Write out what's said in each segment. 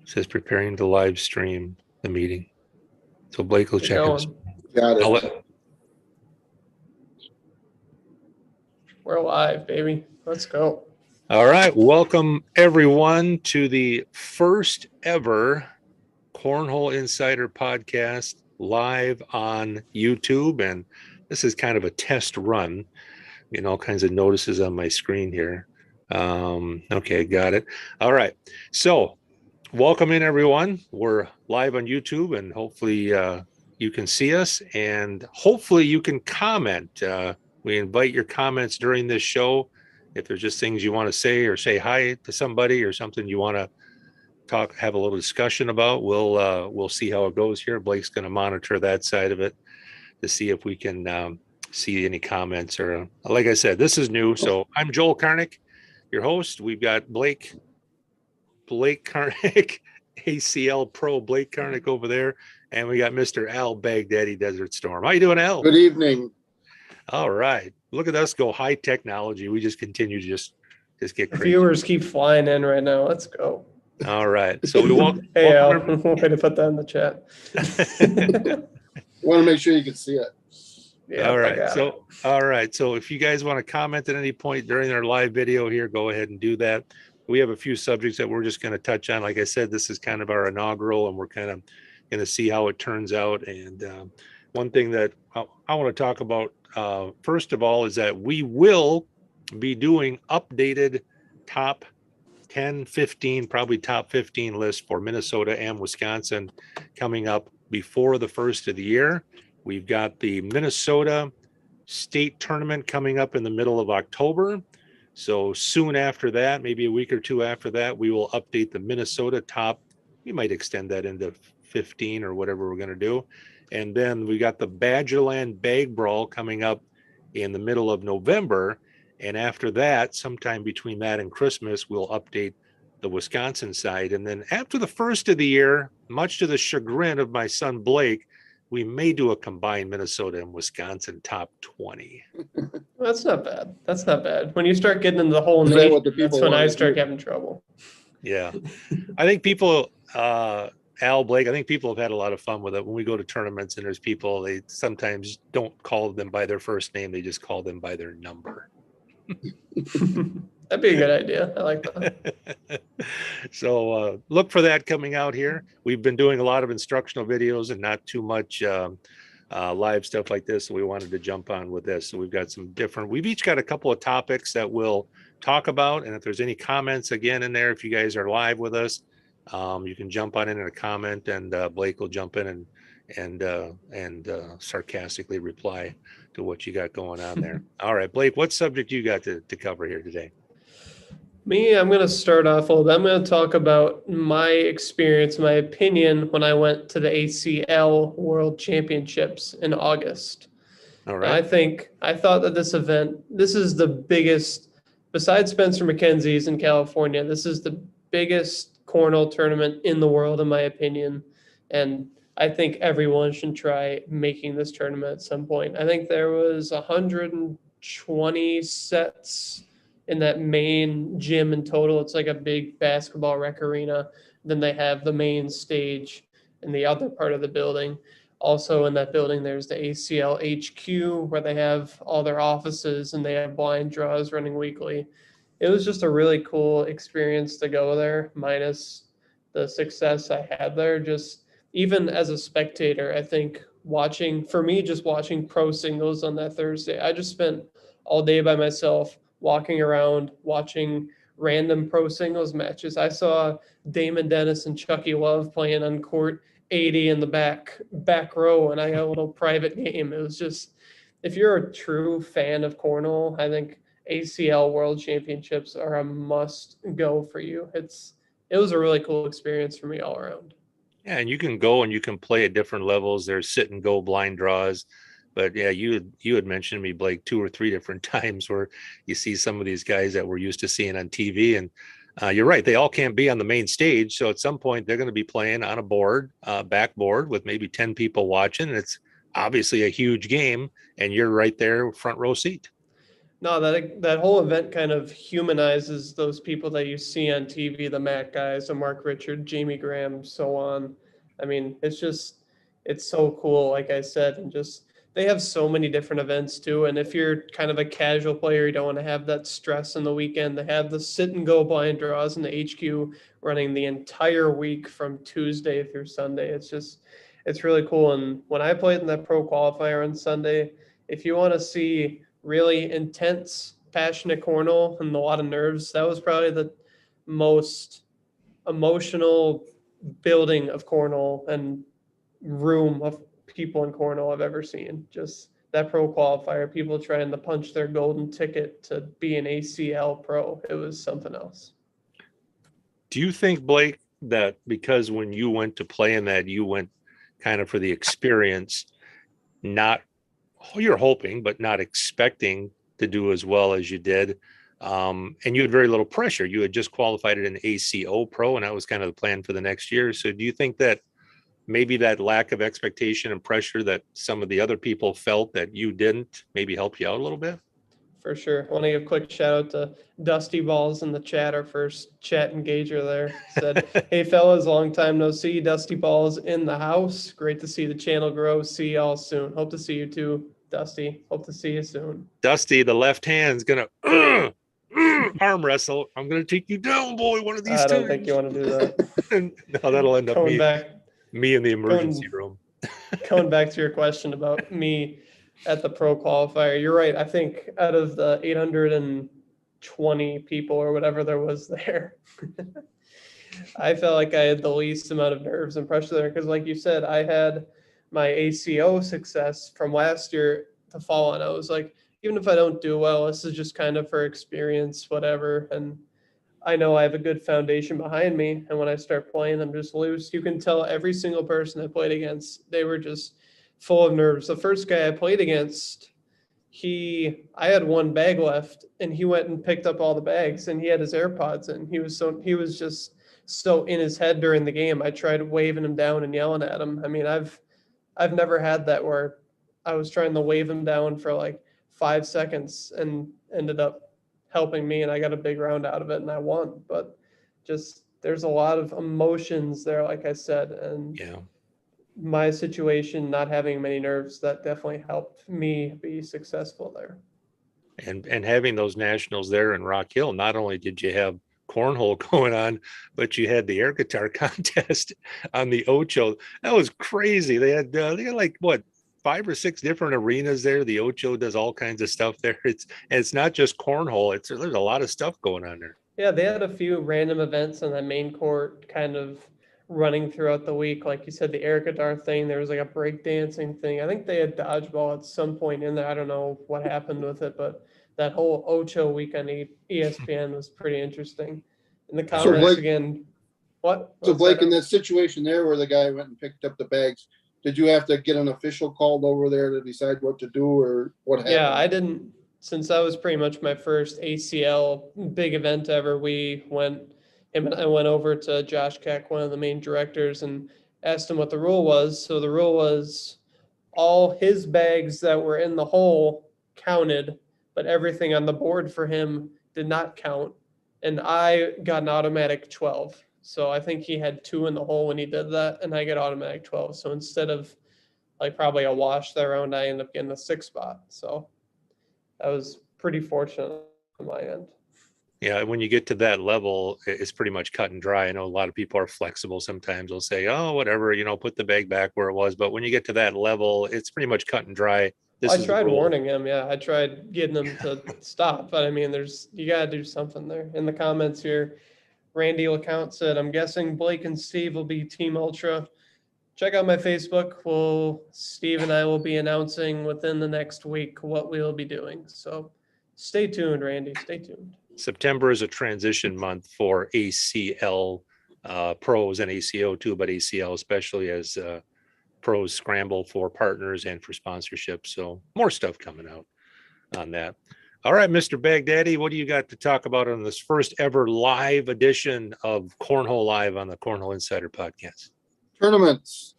says preparing to live stream the meeting. So Blake will check it. Got it. We're live, baby. Let's go. All right. Welcome, everyone, to the first ever Cornhole Insider podcast live on YouTube. And this is kind of a test run. All kinds of notices on my screen here. Okay, got it. All right. So welcome in, everyone. We're live on YouTube, and hopefully you can see us, and hopefully you can comment. We invite your comments during this show. If there's just things you want to say or say hi to somebody or something you want to have a little discussion about, we'll see how it goes here. Blake's going to monitor that side of it to see if we can see any comments. Or like I said, this is new. So I'm Joel Karnick, your host. We've got Blake Karnick, ACL Pro Blake Karnick over there, and we got Mr. Al Baghdadi Desert Storm. How you doing, Al? Good evening. All right. Look at us go high technology. We just continue to just get crazy. Viewers keep flying in right now. Let's go. All right. So we won't. Hey, Al, way to put that in the chat. Want to make sure you can see it. Yeah. All right. So if you guys want to comment at any point during our live video here, go ahead and do that. We have a few subjects that we're just going to touch on. Like I said, this is kind of our inaugural, and we're kind of going to see how it turns out. And one thing that I want to talk about, first of all, is that we will be doing updated top 10, 15, probably top 15 lists for Minnesota and Wisconsin coming up before the first of the year. We've got the Minnesota State Tournament coming up in the middle of October. So soon after that, maybe a week or two after that, we will update the Minnesota top. We might extend that into 15 or whatever we're going to do. And then we got the Badgerland Bag Brawl coming up in the middle of November. And after that, sometime between that and Christmas, we'll update the Wisconsin side. And then after the first of the year, much to the chagrin of my son Blake, we may do a combined Minnesota and Wisconsin top 20. That's not bad. That's not bad. When you start getting into the whole nation, that's when I start having trouble. Yeah. I think people, Al, Blake, I think people have had a lot of fun with it. When we go to tournaments and there's people, they sometimes don't call them by their first name. They just call them by their number. That'd be a good idea. I like that. So look for that coming out here. We've been doing a lot of instructional videos and not too much live stuff like this. So we wanted to jump on with this. So we've got we've each got a couple of topics that we'll talk about. And if there's any comments again in there, if you guys are live with us, you can jump on in a comment, and Blake will jump in and sarcastically reply to what you got going on there. All right, Blake, what subject you got to cover here today? I'm going to start off a little bit. I'm going to talk about my experience, my opinion when I went to the ACL World Championships in August. All right. I thought that this is the biggest, besides Spencer McKenzie's in California, this is the biggest cornhole tournament in the world, in my opinion. And I think everyone should try making this tournament at some point. I think there was 120 sets in that main gym in total. It's like a big basketball rec arena. Then they have the main stage in the other part of the building. Also in that building, there's the ACL HQ where they have all their offices, and they have blind draws running weekly. It was just a really cool experience to go there, minus the success I had there. Just even as a spectator, I think watching pro singles on that Thursday, I just spent all day by myself walking around, watching random pro singles matches. I saw Damon Dennis and Chucky Love playing on court 80 in the back row, and I got a little private game. It was just, if you're a true fan of cornhole, I think ACL World Championships are a must go for you. It was a really cool experience for me all around. Yeah, and you can go and you can play at different levels. There's sit and go blind draws. But yeah, you had mentioned to me, Blake, 2 or 3 different times where you see some of these guys that we're used to seeing on TV. And you're right, they all can't be on the main stage. So at some point, they're going to be playing on a board, backboard with maybe 10 people watching. And it's obviously a huge game, and you're right there, front row seat. No, that whole event kind of humanizes those people that you see on TV, the Matt guys, the Mark Richard, Jamie Graham, so on. I mean, it's so cool, like I said, and just they have so many different events too. And if you're kind of a casual player, you don't want to have that stress in the weekend. They have the sit and go blind draws in the HQ running the entire week from Tuesday through Sunday. It's really cool. And when I played in that pro qualifier on Sunday, if you want to see really intense, passionate cornhole and a lot of nerves, that was probably the most emotional building of cornhole and room of people in cornhole I've ever seen. Just that pro qualifier, people trying to punch their golden ticket to be an ACL pro. It was something else. Do you think, Blake, that because when you went to play in that, you went kind of for the experience, not you're hoping, but not expecting to do as well as you did. And you had very little pressure. You had just qualified at an ACO pro, and that was kind of the plan for the next year. So do you think that maybe that lack of expectation and pressure that some of the other people felt that you didn't maybe help you out a little bit? For sure. I want to give a quick shout out to Dusty Balls in the chat, our first chat engager there. Said, hey fellas, long time no see. Dusty Balls in the house. Great to see the channel grow. See y'all soon. Hope to see you too, Dusty. Hope to see you soon. Dusty, the left hand's gonna arm wrestle. I'm gonna take you down, boy. One of these I don't times. think you want to do that. No, that'll end up Going back, me in the emergency room. Going back to your question about me at the pro qualifier, you're right. I think out of the 820 people or whatever there was there, I felt like I had the least amount of nerves and pressure there because, like you said, I had my ACO success from last year to fall on. I was like, even if I don't do well, this is just kind of for experience, whatever. And I know I have a good foundation behind me. And when I start playing, I'm just loose. You can tell every single person I played against, they were just full of nerves. The first guy I played against, I had one bag left and he went and picked up all the bags and he had his AirPods in. He was just so in his head during the game. I tried waving him down and yelling at him. I mean, I've never had that where I was trying to wave him down for like 5 seconds and ended up helping me and I got a big round out of it and I won. But just there's a lot of emotions there, like I said, and Yeah. My situation, not having many nerves, that definitely helped me be successful there. And having those nationals there in Rock Hill, not only did you have cornhole going on, but you had the air guitar contest on the Ocho. That was crazy. They had like what 5 or 6 different arenas there. The Ocho does all kinds of stuff there. It's not just cornhole. There's a lot of stuff going on there. Yeah, they had a few random events on the main court kind of running throughout the week. Like you said, the air guitar thing, there was like a breakdancing thing. I think they had dodgeball at some point in there. I don't know what happened with it, but that whole Ocho week on ESPN was pretty interesting. In the comments Blake, again, what? So Blake, in that situation there where the guy went and picked up the bags, did you have to get an official called over there to decide what to do or what happened? Yeah, I didn't, since that was pretty much my first ACL big event ever, him and I went over to Josh Keck, one of the main directors, and asked him what the rule was. So the rule was all his bags that were in the hole counted, but everything on the board for him did not count. And I got an automatic 12. So I think he had 2 in the hole when he did that, and I get automatic 12. So instead of like probably a wash that round, I ended up getting a 6 spot. So that was pretty fortunate on my end. Yeah, when you get to that level, it's pretty much cut and dry. I know a lot of people are flexible. Sometimes they'll say, oh, whatever, put the bag back where it was. But when you get to that level, it's pretty much cut and dry. I tried warning him. Yeah, I tried getting him to stop. But I mean, you got to do something there. In the comments here, Randy LeCount said, I'm guessing Blake and Steve will be Team Ultra. Check out my Facebook. Steve and I will be announcing within the next week what we'll be doing. So stay tuned, Randy. Stay tuned. September is a transition month for ACL pros and ACO too, but ACL especially as pros scramble for partners and for sponsorship. So more stuff coming out on that. All right, Mr. Baghdadi, what do you got to talk about on this first ever live edition of Cornhole Live on the Cornhole Insider Podcast? Tournaments,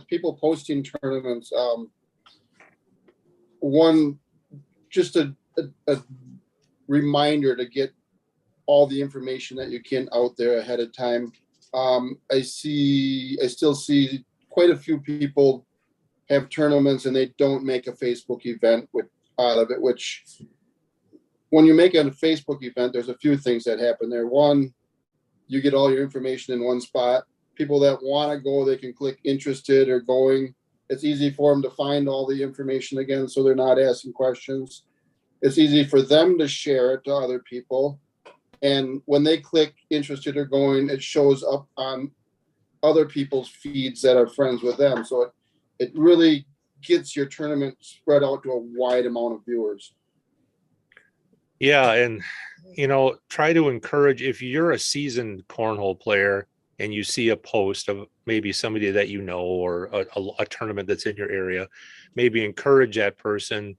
people posting tournaments. One, just to a reminder to get all the information that you can out there ahead of time. I still see quite a few people have tournaments and they don't make a Facebook event out of it, which when you make a Facebook event, there's a few things that happen there. One, you get all your information in one spot. People that want to go, they can click interested or going. It's easy for them to find all the information again, so they're not asking questions. It's easy for them to share it to other people. And when they click interested or going, it shows up on other people's feeds that are friends with them. So it really gets your tournament spread out to a wide amount of viewers. Yeah. And, try to encourage, if you're a seasoned cornhole player and you see a post of maybe somebody that you know, or a tournament that's in your area, maybe encourage that person,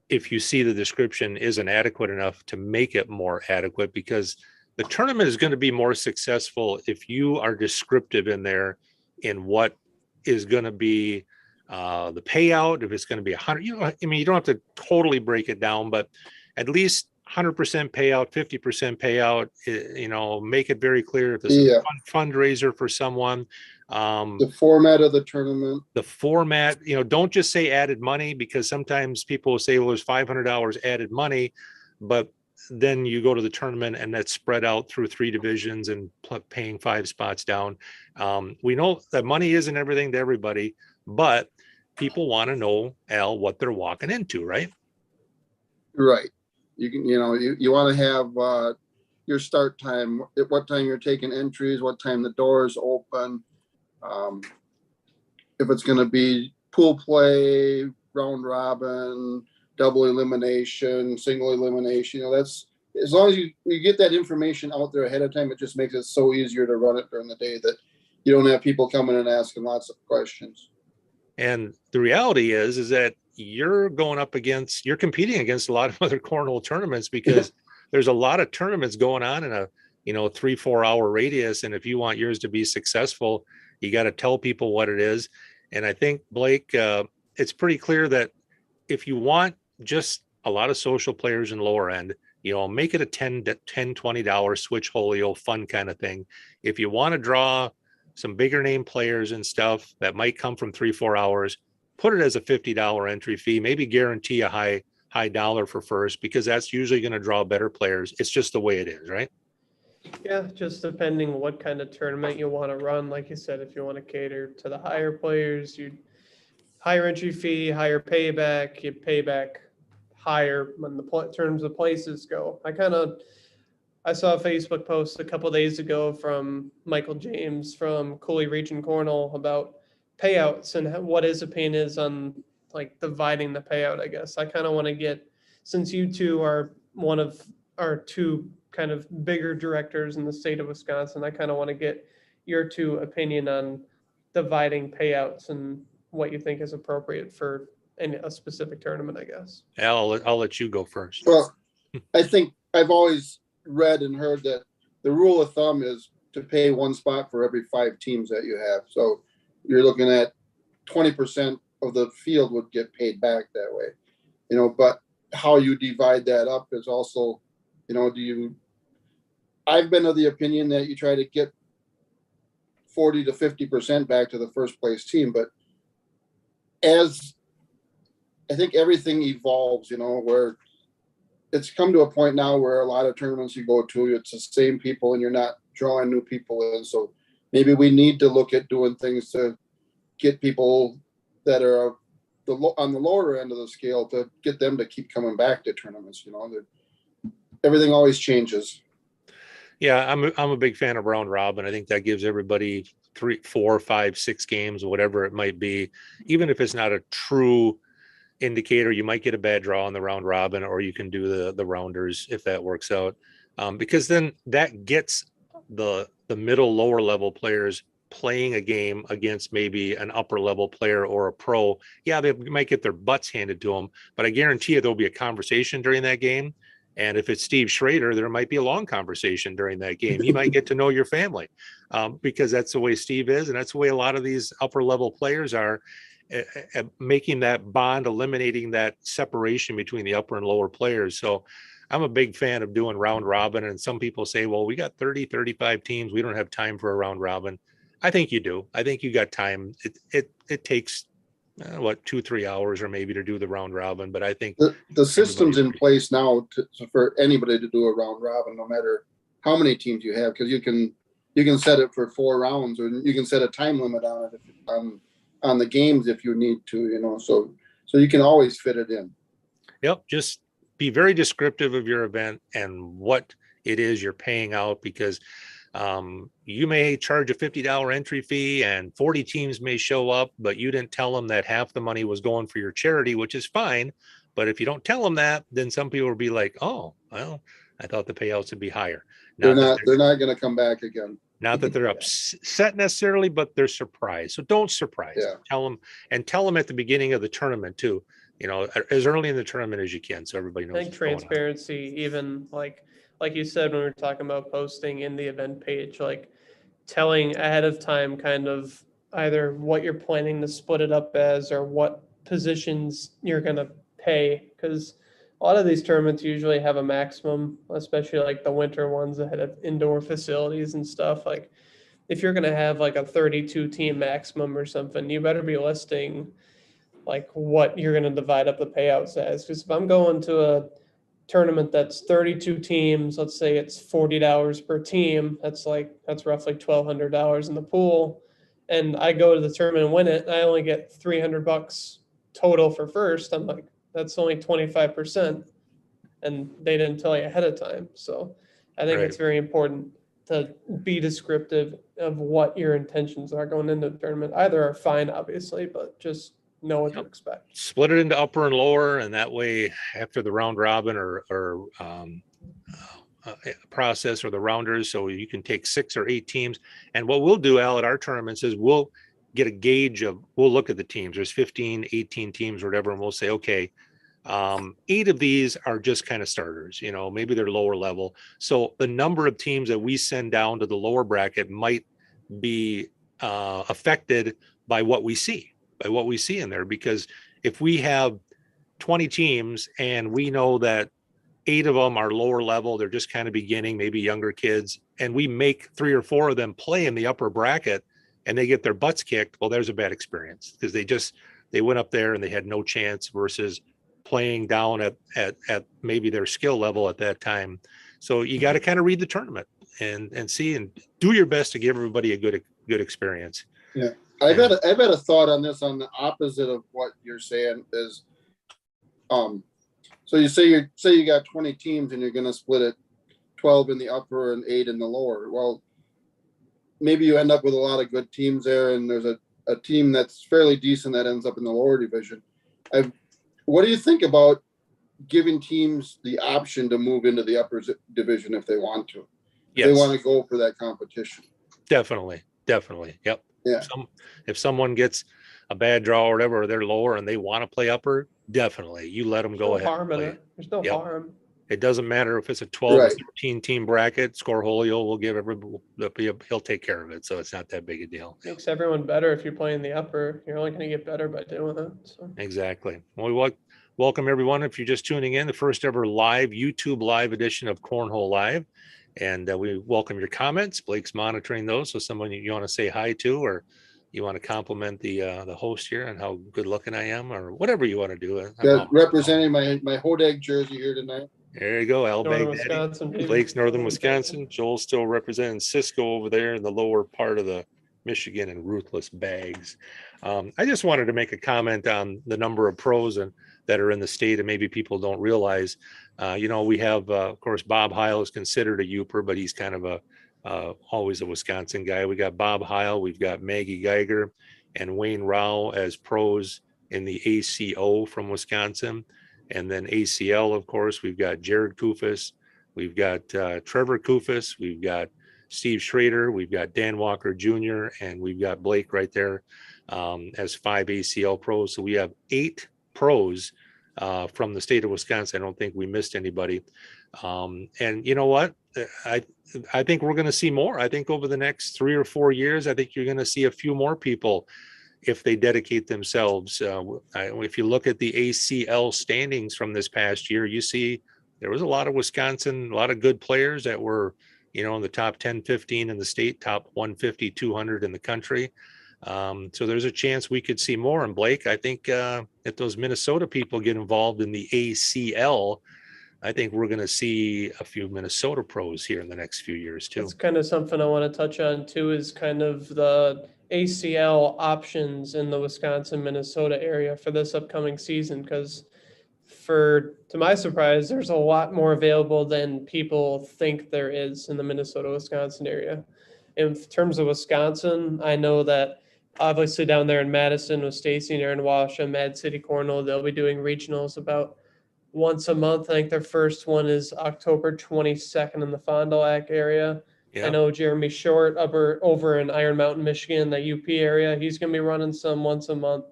if you see the description isn't adequate enough, to make it more adequate, because the tournament is going to be more successful if you are descriptive in there in what is going to be the payout, if it's going to be 100, you don't have to totally break it down, but at least 100% payout, 50% payout, make it very clear if this is a fundraiser for someone. The format of the tournament. The format, don't just say added money, because sometimes people will say, well, there's $500 added money, but then you go to the tournament and that's spread out through 3 divisions and paying 5 spots down. We know that money isn't everything to everybody, but people want to know, Al, what they're walking into, right? Right. You can, you want to have your start time, at what time you're taking entries, what time the doors open. If it's going to be pool play, round robin, double elimination, single elimination, that's, as long as you get that information out there ahead of time, it just makes it so easier to run it during the day that you don't have people coming and asking lots of questions. And the reality is that you're competing against a lot of other cornhole tournaments, because there's a lot of tournaments going on in a 3-4 hour radius. And if you want yours to be successful, you got to tell people what it is. And I think, Blake, it's pretty clear that if you want just a lot of social players in lower end, make it a $10-$20 switch holio fun kind of thing. If you want to draw some bigger name players and stuff that might come from 3-4 hours, put it as a $50 entry fee, maybe guarantee a high dollar for first, because that's usually going to draw better players. It's just the way it is, right? Yeah, just depending what kind of tournament you want to run. Like you said, if you want to cater to the higher players, you higher entry fee, higher payback, you pay back higher when the terms of places go. I saw a Facebook post a couple of days ago from Michael James from Cooley Region Cornhole about payouts and what his opinion is on like dividing the payout. I guess I kind of want to get, since you two are one of our 2 kind of bigger directors in the state of Wisconsin, I kind of want to get your 2 opinion on dividing payouts and what you think is appropriate for a specific tournament, I guess. Al, I'll let you go first. Well, I think I've always read and heard that the rule of thumb is to pay 1 spot for every 5 teams that you have. So you're looking at 20% of the field would get paid back that way, but how you divide that up is also, I've been of the opinion that you try to get 40 to 50% back to the first place team, but as I think everything evolves, where it's come to a point now where a lot of tournaments you go to, it's the same people and you're not drawing new people in. So maybe we need to look at doing things to get people that are on the lower end of the scale, to get them to keep coming back to tournaments. Everything always changes. Yeah, I'm a big fan of round robin. I think that gives everybody 3, 4, 5, 6 games, whatever it might be. Even if it's not a true indicator, you might get a bad draw on the round robin, or you can do the rounders if that works out, because then that gets the middle lower level players playing a game against maybe an upper level player or a pro. Yeah, they might get their butts handed to them, but I guarantee you there'll be a conversation during that game. And if it's Steve Schrader, there might be a long conversation during that game. You might get to know your family, because that's the way Steve is, and that's the way a lot of these upper level players are. making that bond, eliminating that separation between the upper and lower players. So I'm a big fan of doing round robin. And some people say, well, we got 30, 35 teams. We don't have time for a round robin. I think you do. I think you got time. It takes what, 2-3 hours or maybe to do the round robin. But I think the system's in place now for anybody to do a round robin, no matter how many teams you have, because you can set it for 4 rounds, or you can set a time limit on it on the games if you need to, you know, so you can always fit it in. Yep. Just be very descriptive of your event and what it is you're paying out, because you may charge a $50 entry fee and 40 teams may show up, but you didn't tell them that half the money was going for your charity, which is fine. But if you don't tell them that, then some people will be like, oh, well, I thought the payouts would be higher. They're not going to come back again. Not that they're upset necessarily, but they're surprised. So don't surprise them. Tell them at the beginning of the tournament too, you know, as early in the tournament as you can, so everybody knows. I think transparency, even like you said, when we were talking about posting in the event page, like telling ahead of time kind of either what you're planning to split it up as or what positions you're going to pay. Because a lot of these tournaments usually have a maximum, especially like the winter ones that have indoor facilities and stuff. Like if you're going to have like a 32 team maximum or something, you better be listing like what you're going to divide up the payouts as. Because if I'm going to a tournament that's 32 teams, let's say it's $40 per team, that's roughly $1,200 in the pool, and I go to the tournament and win it, and I only get $300 total for first, I'm like, that's only 25%, and they didn't tell you ahead of time. So I think it's very important to be descriptive of what your intentions are going into the tournament. Either are fine, obviously, but just know what to expect. Split it into upper and lower, and that way after the round robin or process or the rounders, so you can take 6 or 8 teams. And what we'll do, Al, at our tournaments is we'll get a gauge of, we'll look at the teams. There's 15, 18 teams or whatever, and we'll say, okay, 8 of these are just kind of starters, you know, maybe they're lower level. So the number of teams that we send down to the lower bracket might be affected by what we see in there. Because if we have 20 teams and we know that 8 of them are lower level, they're just kind of beginning, maybe younger kids, and we make 3 or 4 of them play in the upper bracket and they get their butts kicked, well, there's a bad experience, because they went up there and they had no chance versus playing down at maybe their skill level at that time. So you got to kind of read the tournament and see and do your best to give everybody a good experience. Yeah. I've had a thought on this, on the opposite of what you're saying is, so you say you got 20 teams and you're going to split it 12 in the upper and 8 in the lower. Well, maybe you end up with a lot of good teams there, and there's a team that's fairly decent that ends up in the lower division. What do you think about giving teams the option to move into the upper division if they want to? Yes. They want to go for that competition. Definitely. Yep. Yeah. If someone gets a bad draw or whatever, or they're lower and they want to play upper, definitely you let them go ahead. There's no harm. It doesn't matter if it's a 12 or 13 team bracket. Cornhole will give everybody, he'll take care of it. So it's not that big a deal. Makes everyone better if you're playing the upper. You're only going to get better by doing it. So. Exactly. Well, we welcome everyone. If you're just tuning in, the first ever live YouTube live edition of Cornhole Live. And we welcome your comments. Blake's monitoring those. So someone you want to say hi to, or you want to compliment the host here and how good looking I am, or whatever you want to do. Representing my Hodag jersey here tonight. There you go, Al Wisconsin. Blake's Northern Wisconsin. Joel's still representing Cisco over there in the lower part of the Michigan and Ruthless Bags. I just wanted to make a comment on the number of pros that are in the state, and maybe people don't realize. We have, of course, Bob Heil is considered a Youper, but he's kind of always a Wisconsin guy. We got Bob Heil, we've got Maggie Geiger and Wayne Rao as pros in the ACO from Wisconsin. And then ACL, of course, we've got Jared Kufis, we've got Trevor Kufis, we've got Steve Schrader, we've got Dan Walker Jr., and we've got Blake right there as 5 ACL pros. So we have 8 pros from the state of Wisconsin. I don't think we missed anybody. And you know what? I think we're going to see more. I think over the next 3 or 4 years, I think you're going to see a few more people if they dedicate themselves. If you look at the ACL standings from this past year, you see there was a lot of Wisconsin, a lot of good players that were, in the top 10, 15 in the state, top 150, 200 in the country. So there's a chance we could see more. And Blake, I think if those Minnesota people get involved in the ACL, I think we're going to see a few Minnesota pros here in the next few years too. That's kind of something I want to touch on too, is kind of the ACL options in the Wisconsin, Minnesota area for this upcoming season. Because to my surprise, there's a lot more available than people think there is in the Minnesota, Wisconsin area. In terms of Wisconsin, I know that obviously down there in Madison with Stacy and Aaron Walsh and Mad City Cornhole, they'll be doing regionals about once a month. I think their first one is October 22nd in the Fond du Lac area. Yeah. I know Jeremy Short over in Iron Mountain, Michigan, the UP area. He's going to be running some once a month.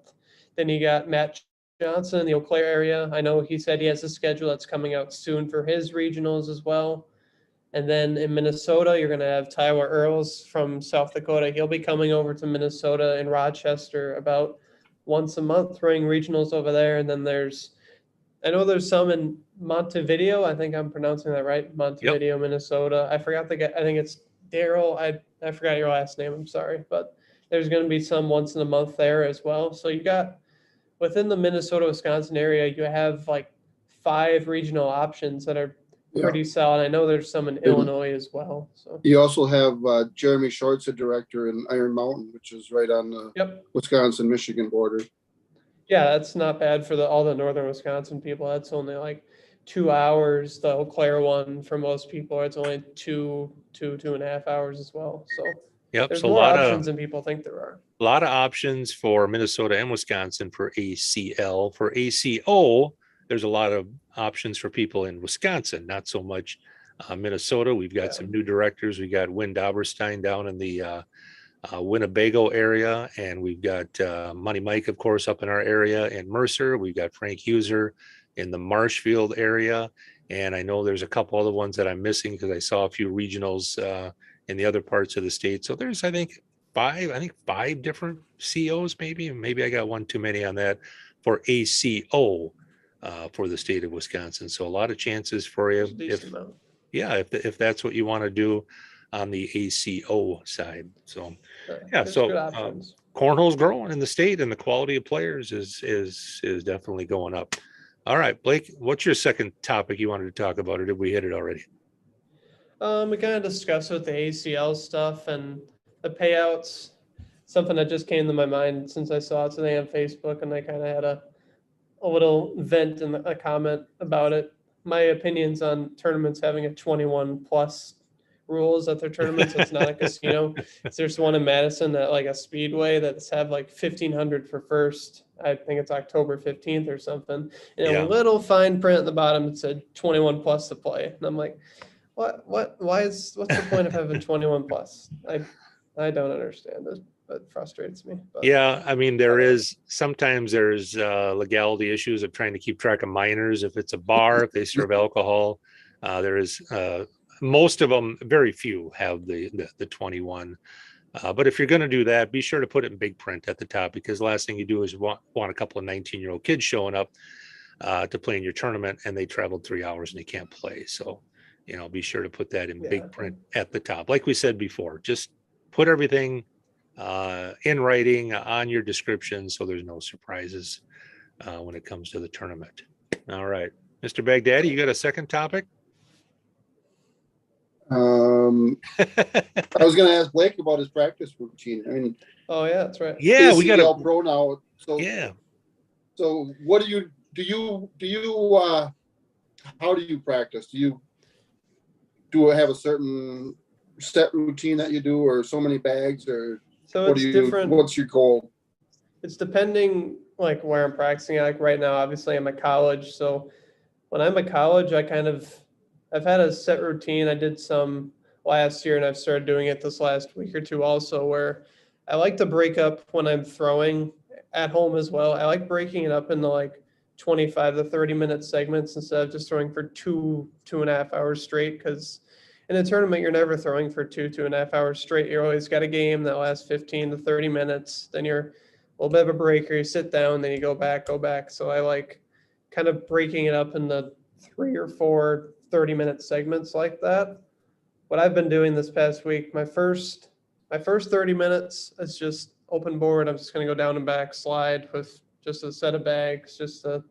Then you got Matt Johnson in the Eau Claire area. I know he said he has a schedule that's coming out soon for his regionals as well. And then in Minnesota, you're going to have Tyler Earls from South Dakota. He'll be coming over to Minnesota in Rochester about once a month, running regionals over there. And then I know there's some in Montevideo. I think I'm pronouncing that right. Montevideo, Minnesota. I forgot the guy. I think it's Daryl. I forgot your last name. I'm sorry. But there's going to be some once in a month there as well. So you got within the Minnesota, Wisconsin area, you have like 5 regional options that are pretty solid. I know there's some in Illinois as well. So you also have Jeremy Short's a director in Iron Mountain, which is right on the Wisconsin-Michigan border. Yeah, that's not bad for all the northern Wisconsin people. That's only like 2 hours. The Eau Claire one for most people, it's only 2.5 hours as well. So there's more options than people think there are. A lot of options for Minnesota and Wisconsin for ACL. For ACO, there's a lot of options for people in Wisconsin, not so much Minnesota. We've got some new directors. We got Wynn Dauberstein down in the Winnebago area, and we've got Money Mike, of course, up in our area in Mercer. We've got Frank Huser in the Marshfield area, and I know there's a couple other ones that I'm missing because I saw a few regionals in the other parts of the state. So there's, I think, five different COs, maybe I got one too many on that for ACO for the state of Wisconsin. So a lot of chances for you if that's what you want to do on the ACO side. So cornhole's growing in the state, and the quality of players is definitely going up. All right, Blake, what's your second topic you wanted to talk about, or did we hit it already? We kind of discussed with the ACL stuff and the payouts. Something that just came to my mind since I saw it today on Facebook, and I kind of had a little vent in a comment about it. My opinions on tournaments having a 21 plus rules at their tournaments. It's not a casino. There's one in Madison at like a speedway that's have like 1,500 for first. I think it's October 15th or something. And a little fine print at the bottom, it said 21 plus to play. And I'm like, what's the point of having 21 plus? I don't understand it. It frustrates me. But. Yeah, I mean, sometimes there's legality issues of trying to keep track of minors. If it's a bar, if they serve alcohol, there is most of them, very few have the 21. But if you're going to do that, be sure to put it in big print at the top, because the last thing you do is want a couple of 19-year-old kids showing up to play in your tournament, and they traveled 3 hours and they can't play. So, be sure to put that in big print at the top. Like we said before, just put everything in writing on your description, so there's no surprises when it comes to the tournament. All right, Mr. Baghdadi, you got a second topic? I was going to ask Blake about his practice routine. I mean, oh yeah, that's right. Yeah, we got a pro now. So yeah. So what do you how do you practice? Do you have a certain set routine that you do, or so many bags, or so it's different? What's your goal? It's depending like where I'm practicing. Like right now, obviously I'm at college. So when I'm at college, I've had a set routine. I did some last year, and I've started doing it this last week or two also, where I like to break up when I'm throwing at home as well. I like breaking it up into like 25 to 30 minute segments instead of just throwing for 2.5 hours straight. Because in a tournament, you're never throwing for 2.5 hours straight. You always got a game that lasts 15 to 30 minutes. Then you're little bit of a break, or you sit down, then you go back. So I like kind of breaking it up into 3 or 4 30-minute segments like that. What I've been doing this past week, my first 30 minutes is just open board. I'm just going to go down and back slide with just a set of bags just to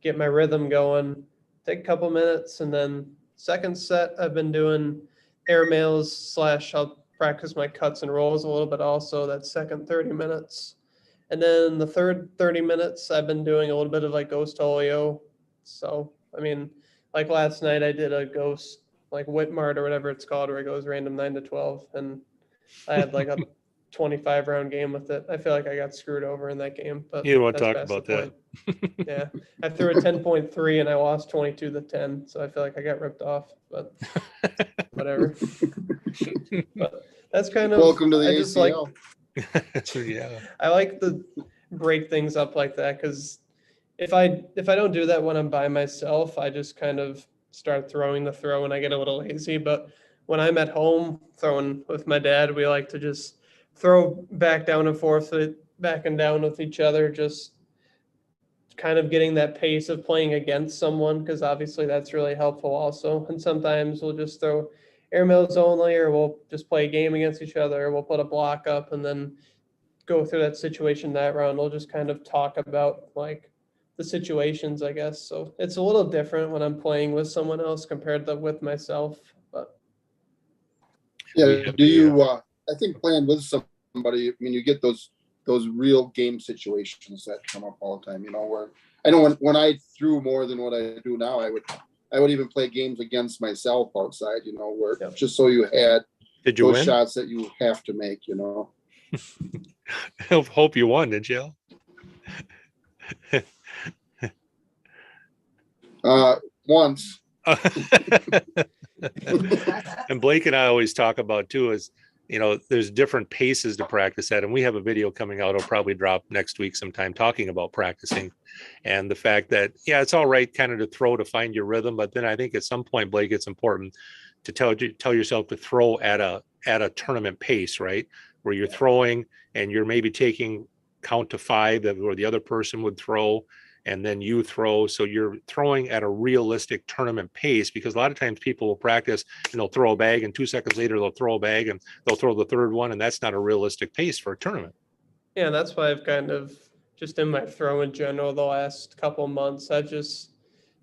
get my rhythm going. Take a couple minutes, and then second set I've been doing air mails / I'll practice my cuts and rolls a little bit also, that second 30 minutes. And then the third 30 minutes I've been doing a little bit of like ghost oleo. So I mean, like last night I did a ghost like Whitmart or whatever it's called, where it goes random 9 to 12, and I had like a 25 round game with it. I feel like I got screwed over in that game, but You don't want to that's talk past the about that. point. Yeah, I threw a 10.3 and I lost 22 to 10, so I feel like I got ripped off, but whatever. But that's kind of, Welcome to the I just like, ACL. Yeah. I like to break things up like that, because if I don't do that when I'm by myself, I just kind of start throwing the throw and I get a little lazy. But when I'm at home throwing with my dad, we like to just throw back down and forth, back and down with each other, just kind of getting that pace of playing against someone, because obviously that's really helpful also. And sometimes we'll just throw airmails only, or we'll just play a game against each other, or we'll put a block up and then go through that situation that round. We'll just kind of talk about like the situations, I guess. So it's a little different when I'm playing with someone else compared to with myself. But Yeah. Do you? I think playing with somebody, I mean, you get those real game situations that come up all the time. You know, where I know when I threw more than what I do now, I would even play games against myself outside. You know, where just so you had Did you those win? shots that you have to make. You know. Hope you won, didn't you? Once. And Blake and I always talk about too is, you know, there's different paces to practice at, and we have a video coming out. It'll probably drop next week sometime, talking about practicing and the fact that, yeah, it's all right kind of to throw to find your rhythm, but then I think at some point, Blake, it's important to tell yourself to throw at a tournament pace, right? Where you're throwing and you're maybe taking count to 5 where the other person would throw, and then you throw. So you're throwing at a realistic tournament pace, because a lot of times people will practice and they'll throw a bag and 2 seconds later they'll throw a bag and they'll throw the third one, and that's not a realistic pace for a tournament. yeah, that's why I've kind of just in my throw in general the last couple months, I just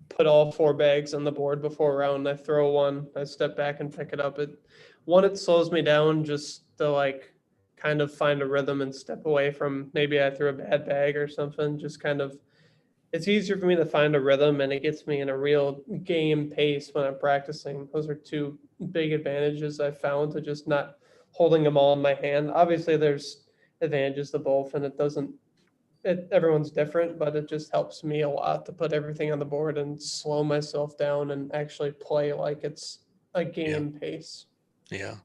put all 4 bags on the board before round. I throw one, I step back and pick it up. It slows me down just to like kind of find a rhythm and step away from maybe I threw a bad bag or something. Just kind of, it's easier for me to find a rhythm, and it gets me in a real game pace when I'm practicing. Those are 2 big advantages I found to just not holding them all in my hand. Obviously there's advantages to both, and everyone's different, but it just helps me a lot to put everything on the board and slow myself down and actually play like it's a game pace. Yeah.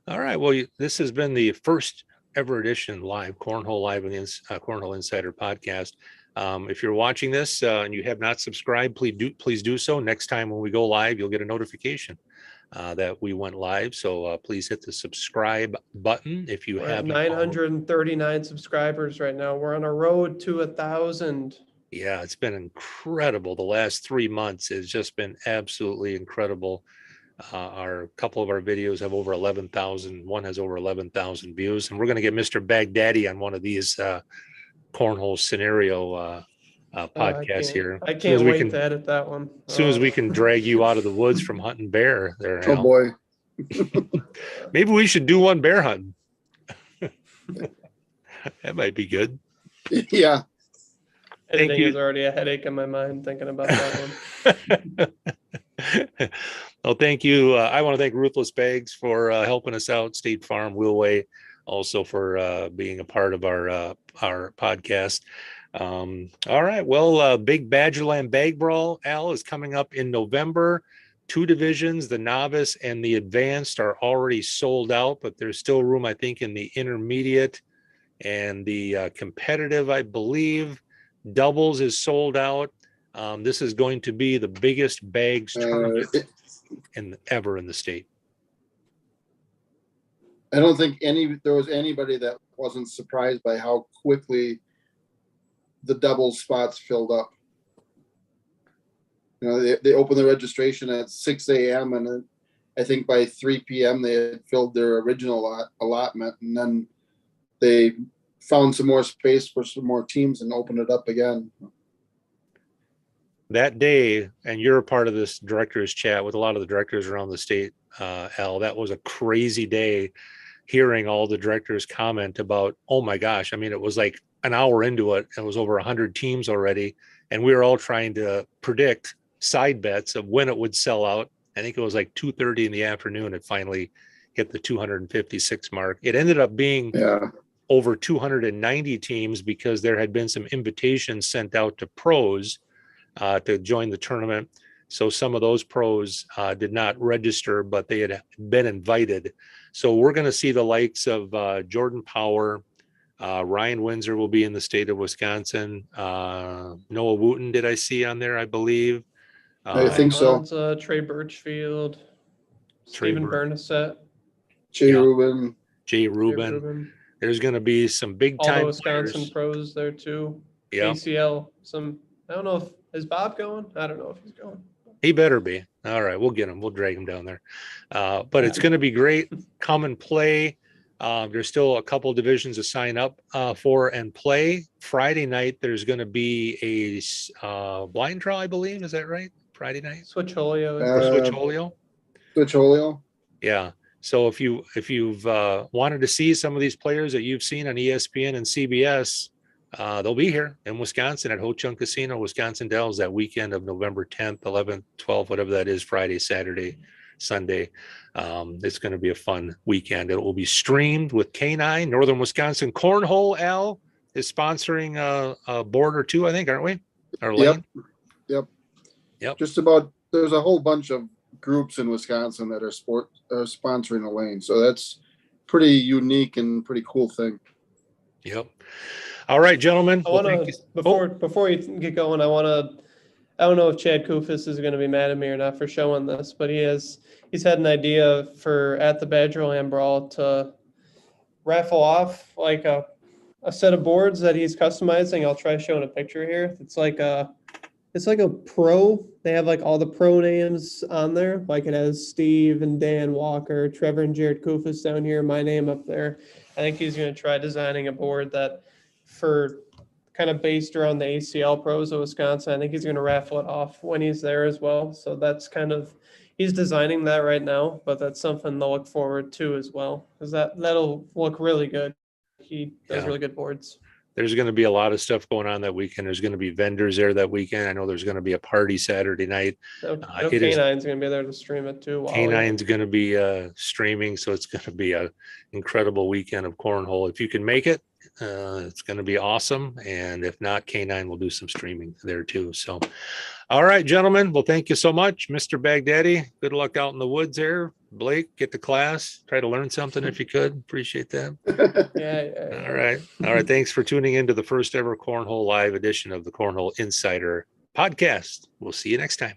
All right. Well, this has been the first ever edition live Cornhole Live in the Cornhole Insider podcast. If you're watching this and you have not subscribed, please do so. Next time when we go live, you'll get a notification that we went live. So please hit the subscribe button if you have 939 subscribers right now. We're on a road to 1,000. Yeah, it's been incredible. The last 3 months has just been absolutely incredible. Our couple of our videos have over 11,000. One has over 11,000 views, and we're going to get Mr. Baghdaddy on one of these cornhole scenario podcasts here. I can't wait to edit that one. As soon as we can drag you out of the woods from hunting bear there. Oh boy. Maybe we should do one bear hunting. That might be good. Yeah. Editing is already a headache in my mind thinking about that one. Well, thank you. I want to thank Ruthless Bags for helping us out. State Farm, Wheelway, also for being a part of our podcast. All right. Well, big Badgerland Bag Brawl, Al, is coming up in November. 2 divisions, the novice and the advanced, are already sold out, but there's still room, I think, in the intermediate and the competitive, I believe. Doubles is sold out. This is going to be the biggest bags tournament ever in the state. I don't think there was anybody that wasn't surprised by how quickly the double spots filled up. You know, they opened the registration at 6 a.m. and then I think by 3 p.m. they had filled their original allotment, and then they found some more space for some more teams and opened it up again. That day, and you're a part of this directors chat with a lot of the directors around the state, Al, that was a crazy day hearing all the directors comment about, oh my gosh, I mean, it was like an hour into it, it was over 100 teams already, and we were all trying to predict side bets of when it would sell out. I think it was like 2:30 in the afternoon, it finally hit the 256 mark. It ended up being over 290 teams because there had been some invitations sent out to pros to join the tournament. So some of those pros did not register, but they had been invited. So we're going to see the likes of Jordan Power, Ryan Windsor will be in the state of Wisconsin. Noah Wooten, did I see on there, I believe? I think so. Trey Birchfield, Stephen Bernasette, Jay Rubin. Jay Rubin. There's going to be some big time all the Wisconsin pros there too. Yeah. ACL. I don't know if is Bob going. I don't know if he's going. He better be. All right, we'll get him. We'll drag him down there. But it's going to be great. Come and play. There's still a couple divisions to sign up for and play. Friday night, there's going to be a blind draw, I believe. Is that right? Friday night? Switcholio. Switcholio. Yeah. So if you've wanted to see some of these players that you've seen on ESPN and CBS, they'll be here in Wisconsin at Ho Chunk Casino, Wisconsin Dells, that weekend of November 10th, 11th, 12th, whatever that is, Friday, Saturday, Sunday. It's going to be a fun weekend. It will be streamed with K9. Northern Wisconsin Cornhole, Al, is sponsoring a board or two, I think, aren't we? Or Yep. Just about, there's a whole bunch of groups in Wisconsin that are sponsoring a lane. So that's pretty unique and pretty cool thing. Yep. All right, gentlemen. I want to before you get going, I don't know if Chad Kufis is going to be mad at me or not for showing this, but he's had an idea for at the Badgerland Brawl to raffle off like a set of boards that he's customizing. I'll try showing a picture here. It's like a pro. They have like all the pro names on there. Like it has Steve and Dan Walker, Trevor and Jared Kufis down here, my name up there. I think he's going to try designing a board that for kind of based around the ACL pros of Wisconsin. I think he's going to raffle it off when he's there as well. So that's kind of, he's designing that right now, but that's something to look forward to as well, because that'll look really good. He does really good boards. There's going to be a lot of stuff going on that weekend. There's going to be vendors there that weekend. I know there's going to be a party Saturday night. K9's going to be there to stream it too. K9's going to be streaming, so it's going to be an incredible weekend of cornhole. If you can make it, it's going to be awesome. And if not, K9 will do some streaming there too. So, all right, gentlemen. Well, thank you so much, Mr. Baghdadi. Good luck out in the woods there. Blake, get to class. Try to learn something if you could. Appreciate that. Yeah. All right. All right. Thanks for tuning into the first ever Cornhole Live edition of the Cornhole Insider podcast. We'll see you next time.